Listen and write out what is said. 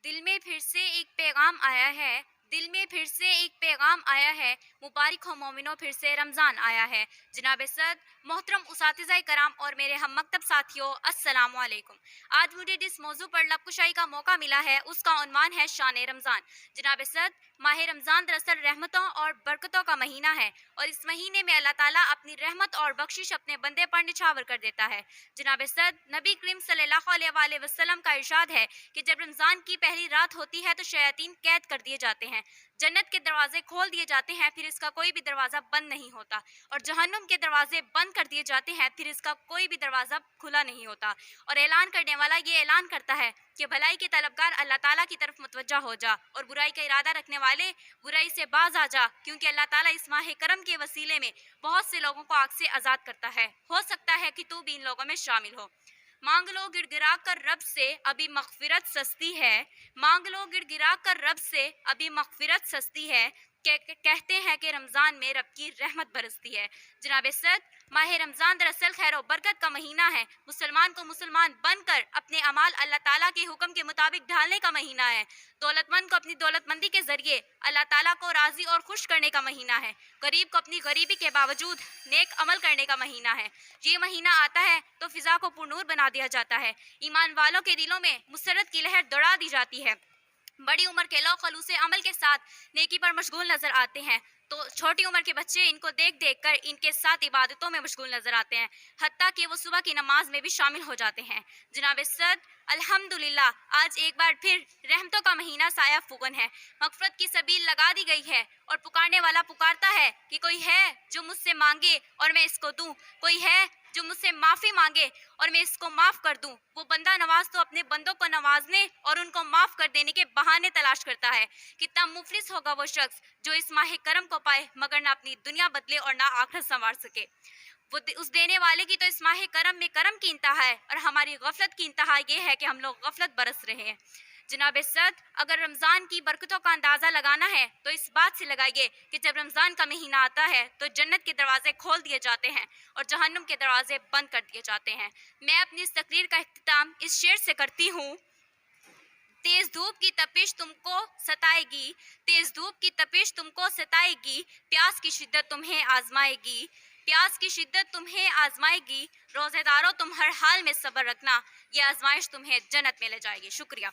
दिल में फिर से एक पैगाम आया है। दिल में फिर से एक पैगाम आया है। मुबारक हो मोमिनो, फिर से रमज़ान आया है। जनाब सद, मोहतरम उसातिज़ा कराम और मेरे हम मकतब साथियों, अस्सलामु अलैकुम। आज मुझे जिस मौजू पर लबकुशाई का मौका मिला है उसका उन्वान है शान रमज़ान। जनाब सद, माह रमज़ान दरअसल रहमतों और बरकतों का महीना है और इस महीने में अल्लाह ताला अपनी रहमत और बख्शिश अपने बंदे पर निछावर कर देता है। जनाब सद, नबी करीम सल्लल्लाहु अलैहि वसल्लम का इरशाद है कि जब रमज़ान की पहली रात होती है तो शयातीन कैद कर दिए जाते हैं, जन्नत के दरवाजे खोल दिए जाते हैं, फिर इसका कोई भी दरवाज़ा बंद नहीं होता, और जहन्नुम के दरवाजे बंद कर दिए जाते हैं, फिर इसका कोई भी दरवाज़ा खुला नहीं होता। और ऐलान करने वाला ये ऐलान करता है कि भलाई के तलबगार अल्लाह ताला की तरफ मुतवज्जा हो जा और बुराई का इरादा रखने वाले बुराई से बाज आ जा, क्योंकि अल्लाह ताला इस माह करम के वसीले में बहुत से लोगों को आग से आज़ाद करता है। हो सकता है कि तू भी इन लोगों में शामिल हो। मांग लो गिड़गिड़ा कर रब से, अभी मगफिरत सस्ती है। मांग लो गिड़गिड़ा कर रब से, अभी मगफिरत सस्ती है। कहते हैं कि रमज़ान में रब की रहमत बरसती है। जनाब सद, माह रमज़ान दरअसल खैर और बरकत का महीना है। मुसलमान को मुसलमान बनकर अपने अमाल अल्लाह ताला के हुक्म के मुताबिक ढालने का महीना है। दौलतमंद को अपनी दौलतमंदी के जरिए अल्लाह ताला को राज़ी और खुश करने का महीना है। गरीब को अपनी गरीबी के बावजूद नेक अमल करने का महीना है। ये महीना आता है तो फिजा को पुरनूर बना दिया जाता है। ईमान वालों के दिलों में मुसरत की लहर दौड़ा दी जाती है। बड़ी उम्र के लोग खलूस अमल के साथ नेकी पर मशगूल नजर आते हैं, तो छोटी उम्र के बच्चे इनको देख देख कर इनके साथ इबादतों में मशगूल नजर आते हैं, हत्ता कि वो सुबह की नमाज में भी शामिल हो जाते हैं। जनाब सद, अल्हम्दुलिल्लाह, आज एक बार फिर रहमतों का महीना साया फुगन है। मगफरत की सबील लगा दी गई है और पुकारने वाला पुकारता है कि कोई है जो मुझसे मांगे और मैं इसको दूं, कोई है जो मुझसे माफ़ी मांगे और मैं इसको माफ़ कर दूं। वो बंदा नवाज तो अपने बंदों को नवाजने और उनको माफ़ कर देने के बहाने तलाश करता है। कितना मुफलिस होगा वो शख्स जो इस माह करम को पाए मगर ना अपनी दुनिया बदले और ना आखिरत संवार सके। वो उस देने वाले की तो इस माह करम में करम की इंतहा है और हमारी गफलत की इंतहा ये है कि हम लोग गफलत बरस रहे हैं। जनाब सद, अगर रमज़ान की बरकतों का अंदाज़ा लगाना है तो इस बात से लगाइए कि जब रमज़ान का महीना आता है तो जन्नत के दरवाजे खोल दिए जाते हैं और जहन्नुम के दरवाजे बंद कर दिए जाते हैं। मैं अपनी इस तकरीर का इख्तिताम इस शेर से करती हूँ। तेज धूप की तपिश तुमको सताएगी, तेज धूप की तपिश तुमको सताएगी, प्यास की शिद्दत तुम्हें आजमाएगी, प्यास की शिद्दत तुम्हें आजमाएगी। रोजेदारों, तुम हर हाल में सब्र रखना, यह आजमाइश तुम्हें जन्नत में ले जाएगी। शुक्रिया।